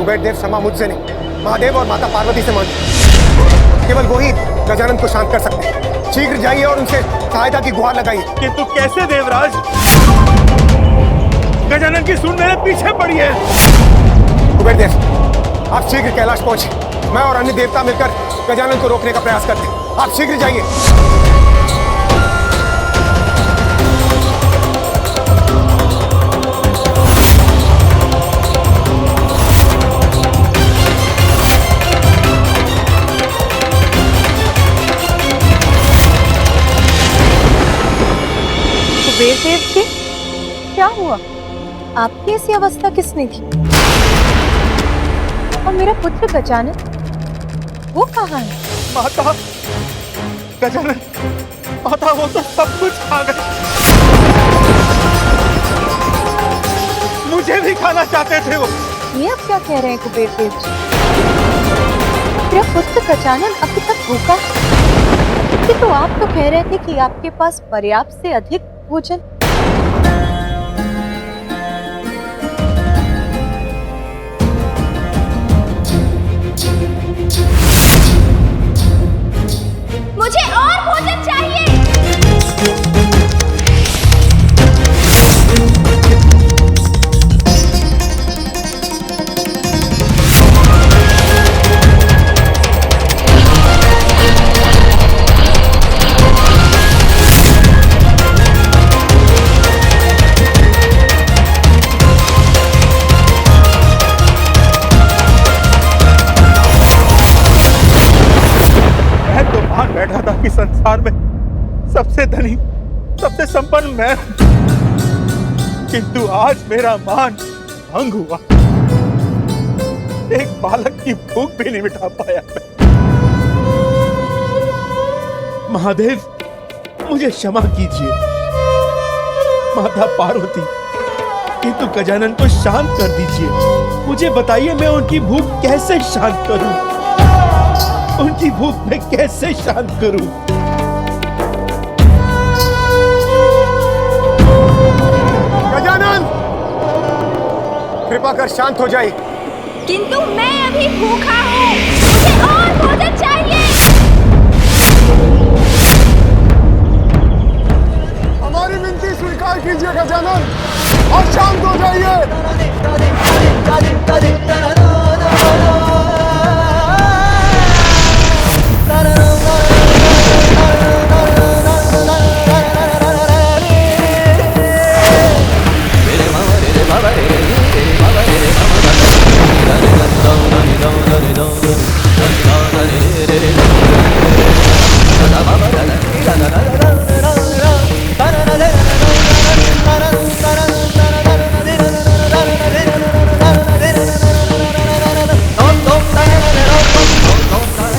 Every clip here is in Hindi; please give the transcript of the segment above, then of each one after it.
कुबेर देव क्षमा मुझसे नहीं, महादेव और माता पार्वती से मांगी। केवल वो ही गजानन को शांत कर सकते हैं। शीघ्र जाइए और उनसे सहायता की गुहार लगाइए। किंतु कैसे देवराज? गजानन की सूंड मेरे पीछे पड़ी है। कुबेर देव, आप शीघ्र कैलाश पहुंचे। मैं और अन्य देवता मिलकर गजानन को रोकने का प्रयास करते हैं। आप शीघ्र जाइए। कुबेर देव जी, क्या हुआ? आपकी ऐसी अवस्था किसने की? और मेरा पुत्र गजानन, वो कहाँ है? माता, गजानन, माता वो तो सब कुछ खा गए। मुझे भी खाना चाहते थे वो। ये आप क्या कह रहे हैं कुबेर देव जी? मेरा पुत्र गजानन अभी तक भूखा है। तो आप तो कह रहे थे कि आपके पास पर्याप्त से अधिक भोजन। मुझे और भोजन चाहिए। बैठा था कि संसार में सबसे धनी, सबसे संपन्न मैं हूं, किंतु आज मेरा मान भंग हुआ। एक बालक की भूख भी नहीं मिटा पाया मैं। महादेव, मुझे क्षमा कीजिए। माता पार्वती, किंतु गजानन को शांत कर दीजिए। मुझे बताइए, मैं उनकी भूख कैसे शांत करूं? उनकी भूख मैं कैसे शांत करूं? गजानन, कृपा कर शांत हो जाइए। किंतु मैं अभी भूखा हूँ, मुझे और भोजन चाहिए। हमारी विनती स्वीकार कीजिए गजानन और शांत हो जाइए।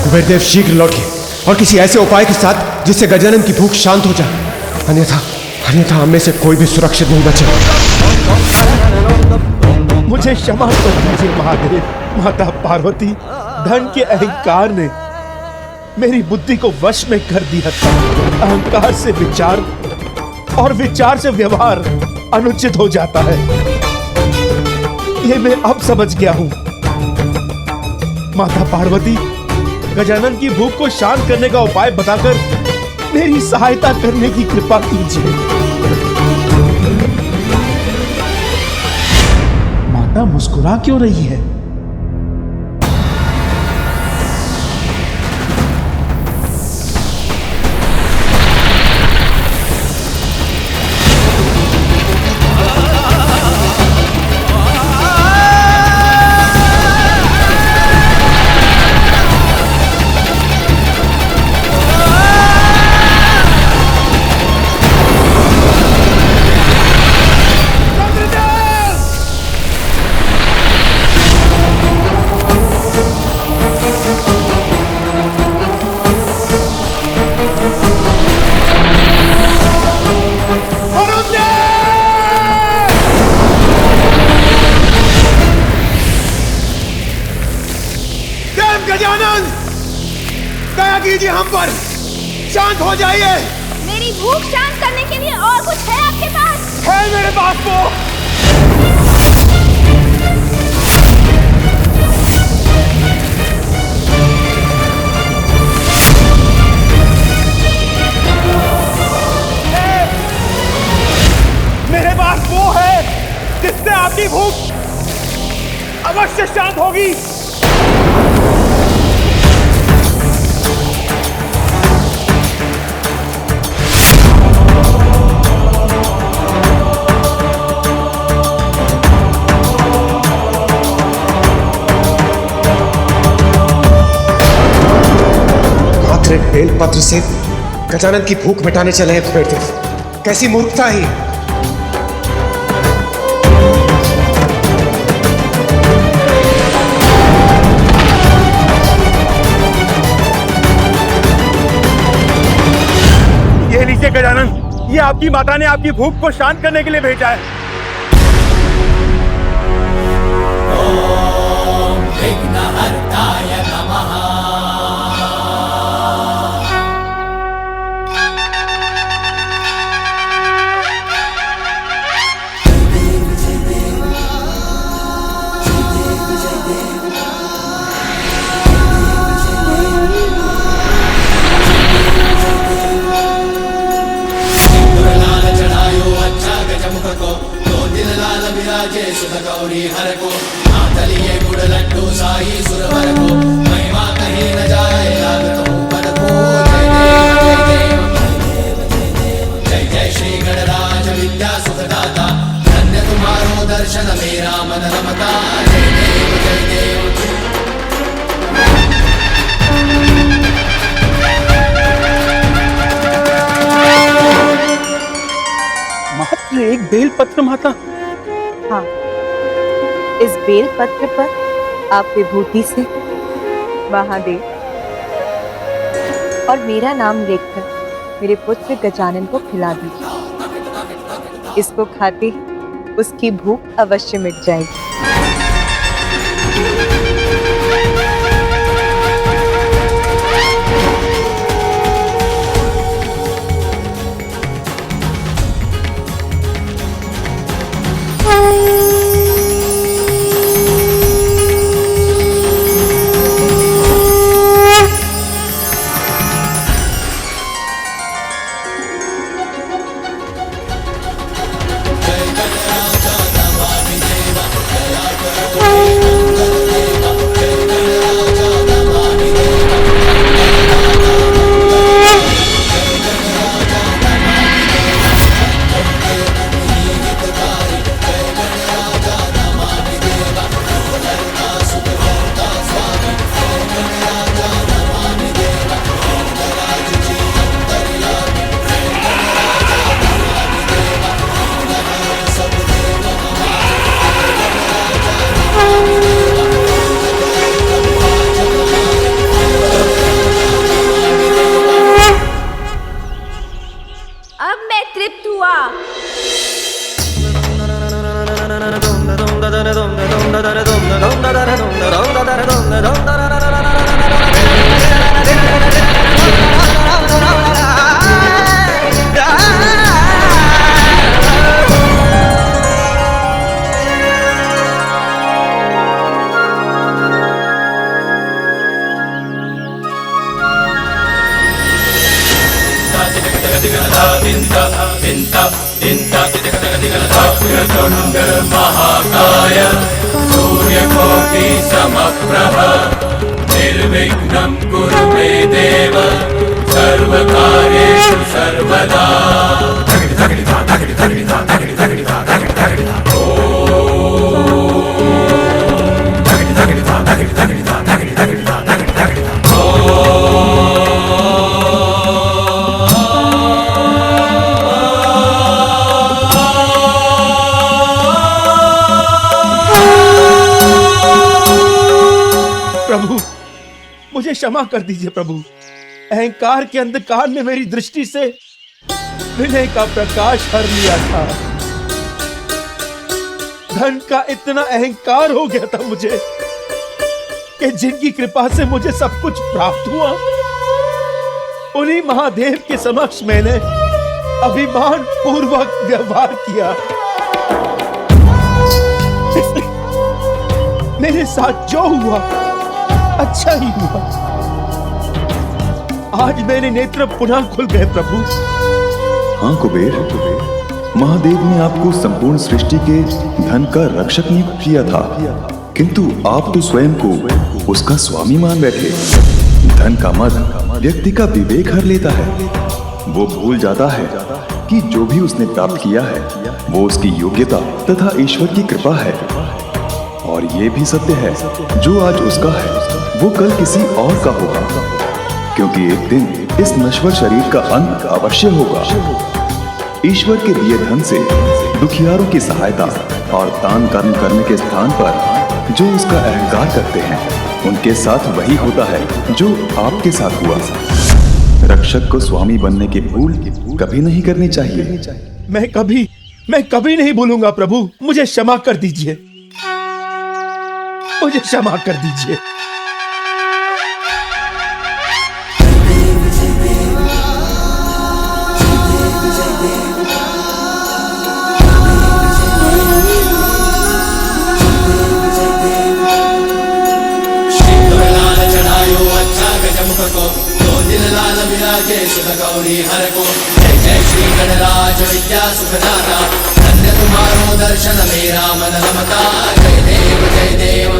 कुबेर देव, शीघ्र लौटिए और किसी ऐसे उपाय के साथ जिससे गजानन की भूख शांत हो जाए। अन्यथा हम में से कोई भी सुरक्षित नहीं बचेगा। मुझे क्षमा कर दीजिए महादेव। माता पार्वती, धन के अहंकार ने मेरी बुद्धि को वश में कर दिया था। अहंकार से विचार और विचार से व्यवहार अनुचित हो जाता है। ये मैं अब समझ गया हूं। माता पार्वती, गजानन की भूख को शांत करने का उपाय बताकर मेरी सहायता करने की कृपा कीजिए। माता मुस्कुरा क्यों रही है? गजानन, दया कीजिए हम पर, शांत हो जाइए। मेरी भूख शांत करने के लिए और कुछ है आपके पास? है मेरे पास वो। की भूख अवश्य शांत होगी। मात्र एक बेलपत्र से गजानन की भूख मिटाने चले हैं कुबेर देव। कैसी मूर्खता है ये। ये लीजिए गजानन, ये आपकी माता ने आपकी भूख को शांत करने के लिए भेजा है। मात्र एक बेलपत्र माता? हाँ, इस बेल पत्र पर आप विभूति से महादेव और मेरा नाम लिखकर मेरे पुत्र गजानन को खिला दीजिए। इसको खाते ही उसकी भूख अवश्य मिट जाएगी। अब मैं तृप्त हुआ। महाकाय सूर्यकोटि समप्रभ निर्विघ्नं कुरु मे देव सर्वकार्येषु सर्वदा। प्रभु, मुझे क्षमा कर दीजिए प्रभु। अहंकार के अंधकार ने मेरी दृष्टि से विनय का प्रकाश हर लिया था। धन का इतना अहंकार हो गया था मुझे कि जिनकी कृपा से मुझे सब कुछ प्राप्त हुआ, उन्हीं महादेव के समक्ष मैंने अभिमान पूर्वक व्यवहार किया। मेरे साथ जो हुआ अच्छा ही हुआ। आज मेरे नेत्र पुनः खुल गए प्रभु। हाँ कुबेर, महादेव ने आपको संपूर्ण सृष्टि के धन का रक्षक नियुक्त किया था, किंतु आप तो स्वयं को उसका स्वामी मान बैठे। धन का मद व्यक्ति का विवेक हर लेता है। वो भूल जाता है कि जो भी उसने प्राप्त किया है वो उसकी योग्यता तथा ईश्वर की कृपा है। और ये भी सत्य है, जो आज उसका है वो कल किसी और का होगा, क्योंकि एक दिन इस नश्वर शरीर का अंत अवश्य होगा। ईश्वर के दिए धन से दुखियारों की सहायता और दान कर्म करने के स्थान पर जो उसका अहंकार करते हैं, उनके साथ वही होता है जो आपके साथ हुआ। रक्षक को स्वामी बनने की भूल कभी नहीं करनी चाहिए। मैं कभी नहीं भूलूंगा प्रभु, मुझे क्षमा कर दीजिए, मुझे क्षमा कर दीजिए। गौरी हर को जय जय श्री गणराज विद्या सुखदाता, धन्य तुम्हारो दर्शन मेरा मन रमता। जय देव जय देव।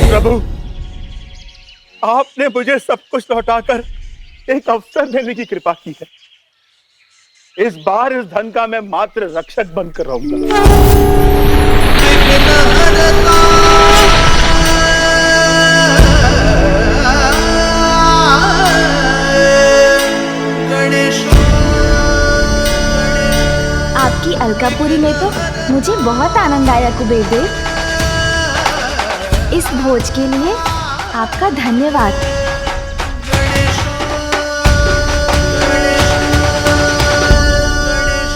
प्रभु, आपने मुझे सब कुछ लौटाकर एक अवसर देने की कृपा की है। इस बार इस धन का मैं मात्र रक्षक बनकर रहूंगा। आपकी अलकापुरी में तो मुझे बहुत आनंद आया कुबेर देव। इस भोज के लिए आपका धन्यवाद।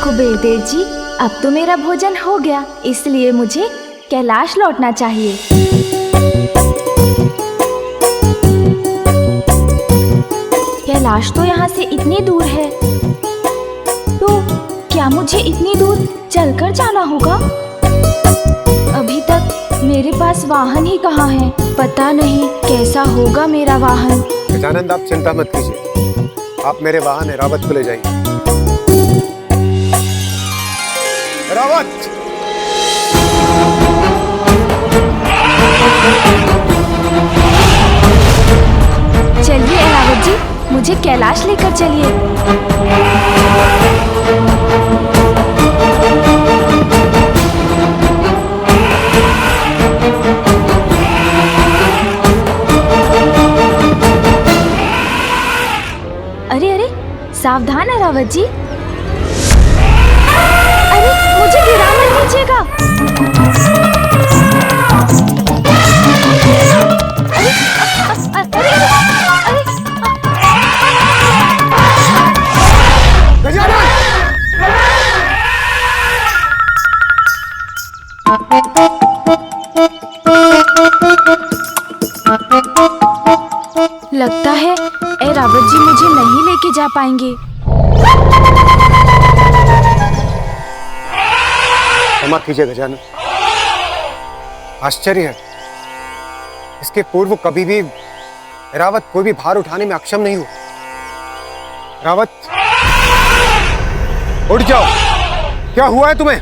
कुबेर देव जी, अब तो मेरा भोजन हो गया, इसलिए मुझे कैलाश लौटना चाहिए। कैलाश तो यहाँ से इतनी दूर है, तो क्या मुझे इतनी दूर चलकर जाना होगा? अभी तक मेरे पास वाहन ही कहाँ है, पता नहीं कैसा होगा मेरा वाहन। गजानंद, आप चिंता मत कीजिए, आप मेरे वाहन एरावत को ले जाइए। एरावत! चलिए एरावत जी, मुझे कैलाश लेकर चलिए। अरे अरे, सावधान एरावत जी। अरे मुझे गिरा मत दीजिएगा। लगता है एरावत जी मुझे नहीं लेके जा पाएंगे। क्षमा कीजिए गजानन, आश्चर्य है, इसके पूर्व कभी भी एरावत कोई भी भार उठाने में अक्षम नहीं हुआ। एरावत, उठ जाओ, क्या हुआ है तुम्हें?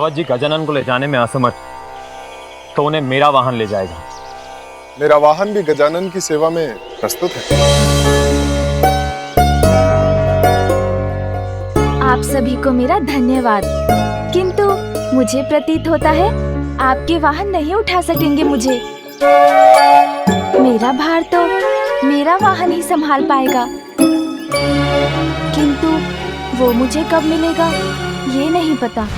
रावत जी गजानन को ले जाने में असमर्थ तो उन्हें मेरा वाहन ले जाएगा। मेरा वाहन भी गजानन की सेवा में प्रस्तुत है। आप सभी को मेरा धन्यवाद, किंतु मुझे प्रतीत होता है आपके वाहन नहीं उठा सकेंगे मुझे। मेरा भार तो मेरा वाहन ही संभाल पाएगा, किंतु वो मुझे कब मिलेगा ये नहीं पता।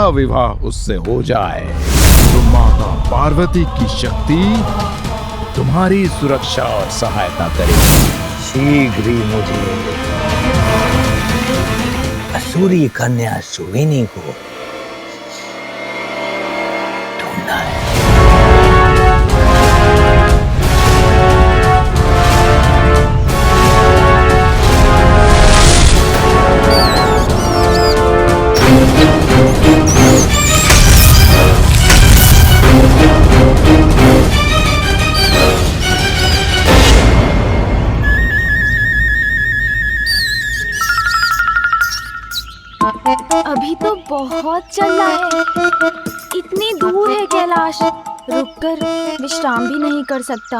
विवाह उससे हो जाए तो माता पार्वती की शक्ति तुम्हारी सुरक्षा और सहायता करेगी। शीघ्र ही मुझे असुरी कन्या सुविनी को ढूंढना है। अभी तो बहुत चलना है, इतनी दूर है कैलाश, रुककर विश्राम भी नहीं कर सकता,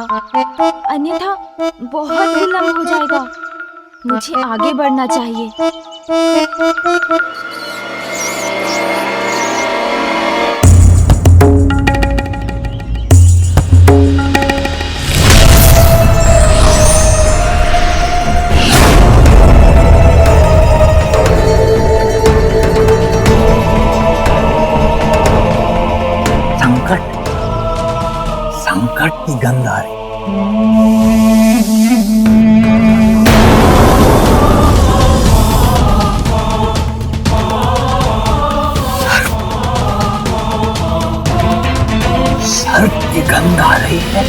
अन्यथा बहुत विलंब हो जाएगा। मुझे आगे बढ़ना चाहिए। संकट की गंध आ रही। सर्प की गंध आ रही है।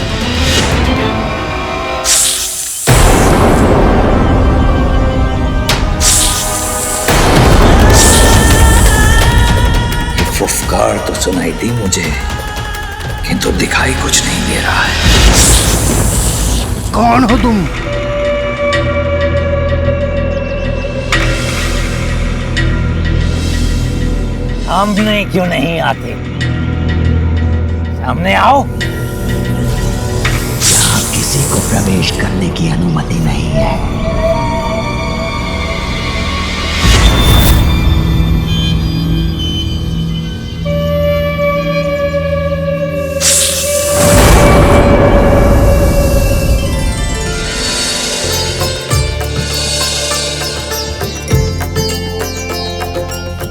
फुफकार तो सुनाई दी मुझे, किंतु दिखाई कुछ नहीं दे रहा है। कौन हो तुम? सामने क्यों नहीं आते? सामने आओ। यहाँ किसी को प्रवेश करने की अनुमति नहीं है।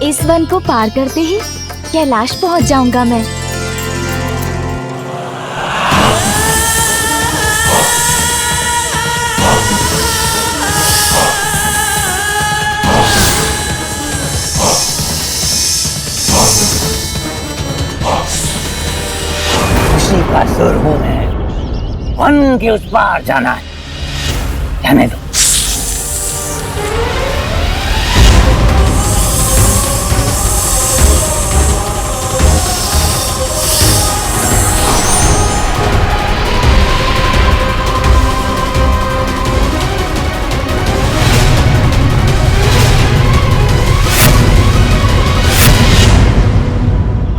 इस वन को पार करते ही कैलाश पहुंच जाऊंगा मैं। खुशी का सुर हूं मैं, वन के उस पार जाना है। जाने दो।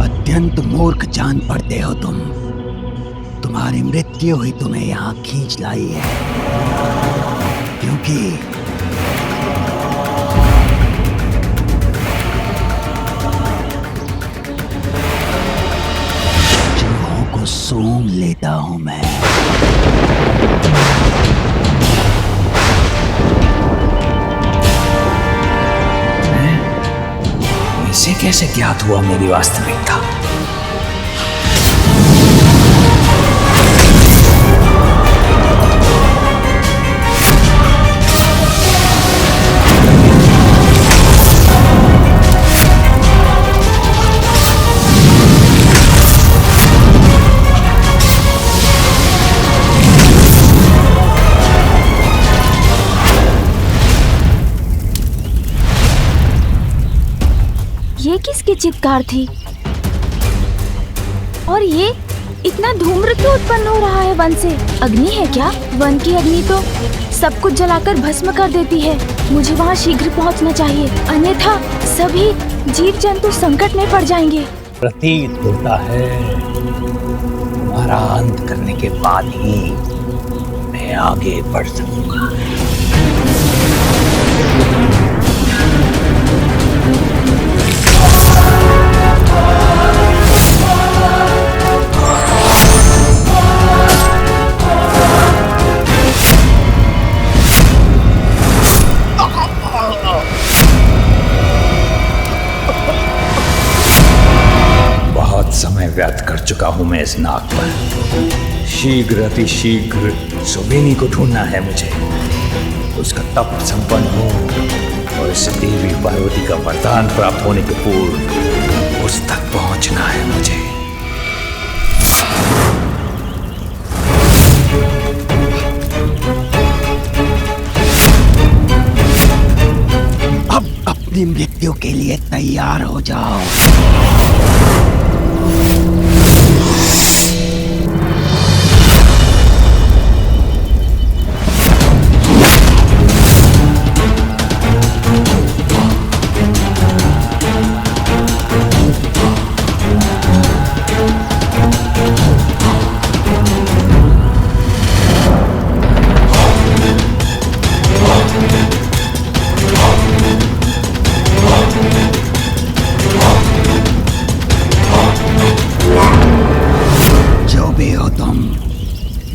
अत्यंत मूर्ख जान पड़ते हो तुम। तुम्हारी मृत्यु ही तुम्हें यहाँ खींच लाई है, क्योंकि चूहों को सूंघ लेता हूं मैं। इसे कैसे ज्ञात हुआ मेरी वास्तविकता? की चित्कार थी। और ये इतना धूम्र क्यों उत्पन्न हो रहा है वन से? अग्नि है क्या? वन की अग्नि तो सब कुछ जलाकर भस्म कर देती है। मुझे वहाँ शीघ्र पहुँचना चाहिए, अन्यथा सभी जीव जंतु संकट में पड़ जाएंगे। प्रतीत होता है तुम्हारा अंत करने के बाद ही मैं आगे बढ़ सकूंगा। बहुत समय व्यर्थ कर चुका हूं मैं इस नाग पर। शीघ्र अतिशीघ्र सुबेनी को ढूंढना है मुझे। उसका तप संपन्न हो और इस देवी पार्वती का वरदान प्राप्त होने के पूर्व उस तक पहुंचना है मुझे। अब अपनी मृत्यु के लिए तैयार हो जाओ।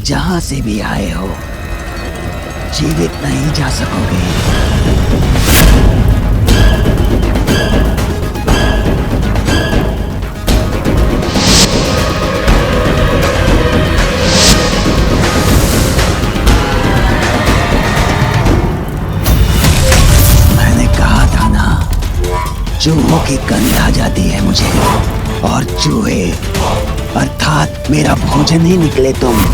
जहां से भी आए हो, जीवित नहीं जा सकोगे। मैंने कहा था ना, चूहों की गंध आ जाती है मुझे, और चूहे अर्थात मेरा भोजन ही निकले तुम।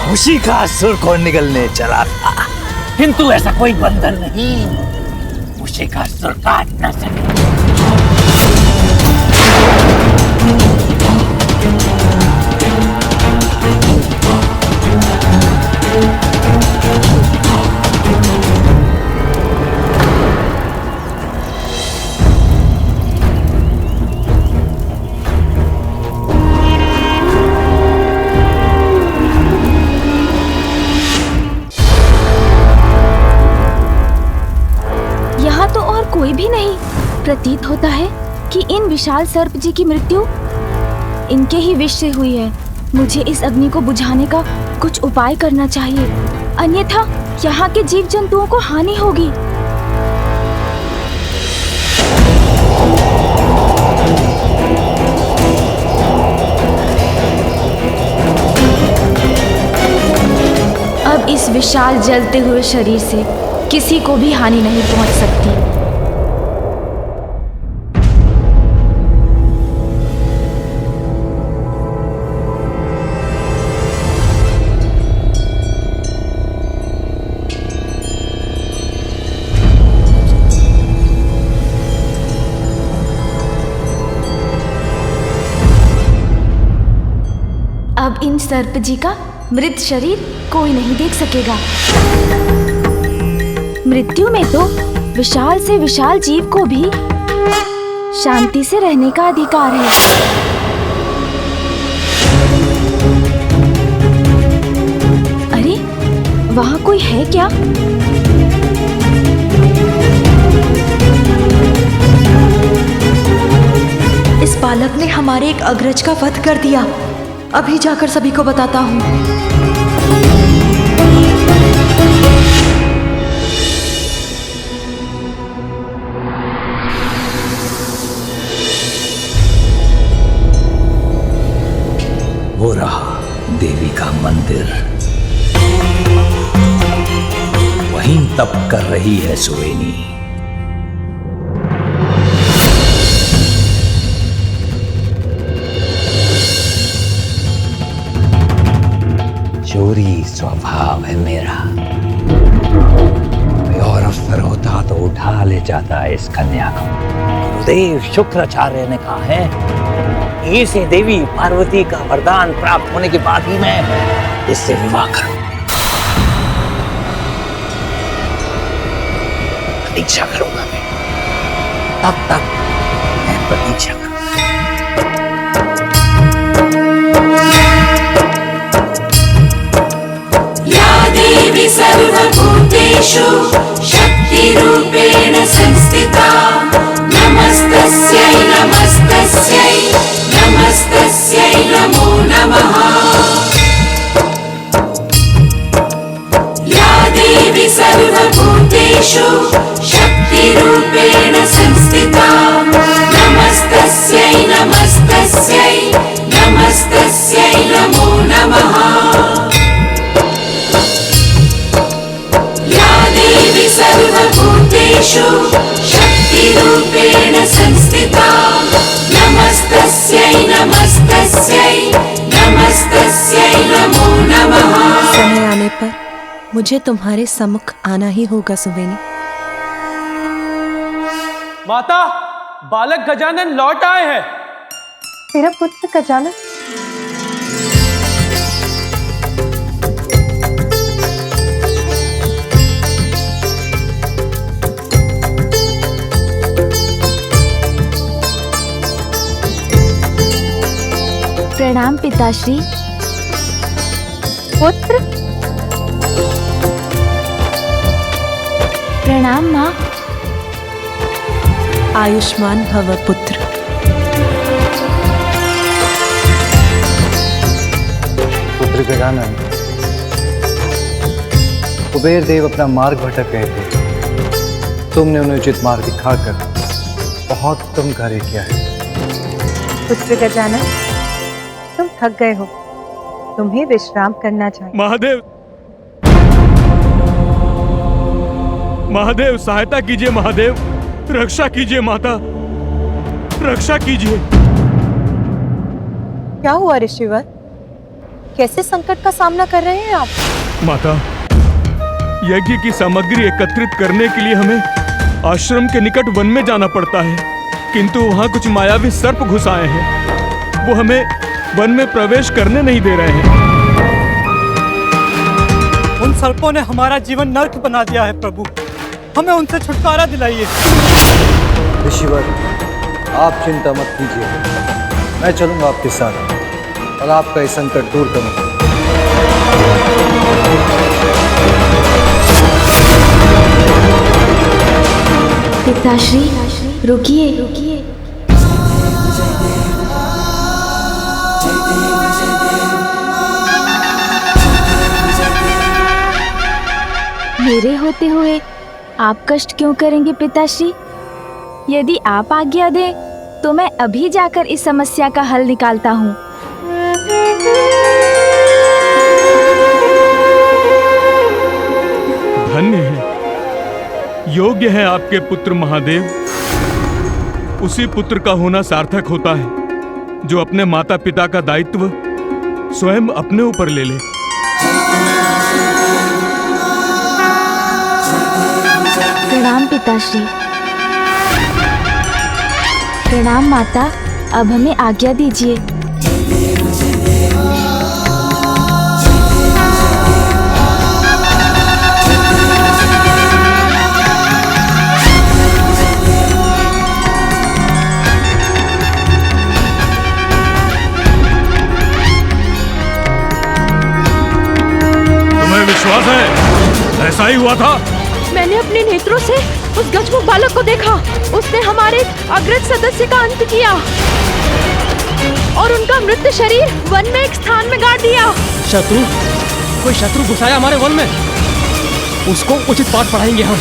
खुशी का असुर को निकलने चला था, किंतु ऐसा कोई बंधन नहीं उसे का असुर काट न सके। कोई भी नहीं। प्रतीत होता है कि इन विशाल सर्प जी की मृत्यु इनके ही विष से हुई है। मुझे इस अग्नि को बुझाने का कुछ उपाय करना चाहिए, अन्यथा यहाँ के जीव जंतुओं को हानि होगी। अब इस विशाल जलते हुए शरीर से किसी को भी हानि नहीं पहुंच सकती। अब इन सर्प जी का मृत शरीर कोई नहीं देख सकेगा। मृत्यु में तो विशाल से विशाल जीव को भी शांति से रहने का अधिकार है। वहाँ कोई है क्या? इस बालक ने हमारे एक अग्रज का वध कर दिया। अभी जाकर सभी को बताता हूँ। वो रहा देवी का मंदिर, वहीं तप कर रही है सुवेनी। चोरी स्वभाव है मेरा। कोई और अवसर होता तो उठा ले जाता इस कन्या को। गुरुदेव शुक्राचार्य ने कहा है इसी देवी पार्वती का वरदान प्राप्त होने के बाद ही मैं इससे विवाह करूं। प्रतीक्षा करूंगा मैं, तब तक मैं प्रतीक्षा करूंगा। या देवी सर्वभूतेषु शक्तिरूपेण संस्थिता नमस्तस्यै नमस्तस्यै नमस्तस्यै नमो नमः। या देवी सर्वभूतेषु शक्तिरूपेण संस्थिता नमस्तस्यै नमस्तस्यै नमस्तस्यै नमो नमः। या देवी सर्वभूतेषु शक्तिरूपेण संस्थिता नमस्तस्यै नमस्तस्यै नमस्तस्यै नमो नमः। समय आने पर मुझे तुम्हारे सम्मुख आना ही होगा सुवेनी। माता, बालक गजानन लौट आए हैं। मेरा पुत्र गजानन? प्रणाम पिताश्री। पुत्र? प्रणाम माँ। आयुष्मान भव पुत्र। पुत्र गजानन, कुबेर देव अपना मार्ग भटक गए थे। तुमने उन्हें उचित मार्ग दिखाकर बहुत उत्तम कार्य किया है। पुत्र गजानन, तुम थक गए हो, तुम्हें विश्राम करना चाहिए। महादेव, महादेव सहायता कीजिए। महादेव रक्षा कीजिए। माता रक्षा कीजिए। क्या हुआ ऋषिवर? कैसे संकट का सामना कर रहे हैं आप? माता, यज्ञ की सामग्री एकत्रित करने के लिए हमें आश्रम के निकट वन में जाना पड़ता है, किंतु वहां कुछ मायावी सर्प घुस आए हैं। वो हमें वन में प्रवेश करने नहीं दे रहे हैं। उन सर्पों ने हमारा जीवन नर्क बना दिया है प्रभु, हमें उनसे छुटकारा दिलाइए। ऋषिवर, आप चिंता मत कीजिए, मैं चलूंगा आपके साथ और आपका ये संकट दूर करूंगा। पिताश्री रुकिए, रुकिए। मेरे होते हुए आप कष्ट क्यों करेंगे पिताश्री? यदि आप आज्ञा दें तो मैं अभी जाकर इस समस्या का हल निकालता हूँ। धन्य है, योग्य है आपके पुत्र महादेव। उसी पुत्र का होना सार्थक होता है जो अपने माता पिता का दायित्व स्वयं अपने ऊपर ले ले। प्रणाम पिताश्री। प्रणाम माता, अब हमें आज्ञा दीजिए। तुम्हें विश्वास है ही हुआ था? मैंने अपने नेत्रों से उस गजमुख बालक को देखा। उसने हमारे अग्रज सदस्य का अंत किया और उनका मृत शरीर वन में एक स्थान में गाड़ दिया। शत्रु, कोई शत्रु घुसाया हमारे वन में, उसको उचित पाठ पढ़ाएंगे हम।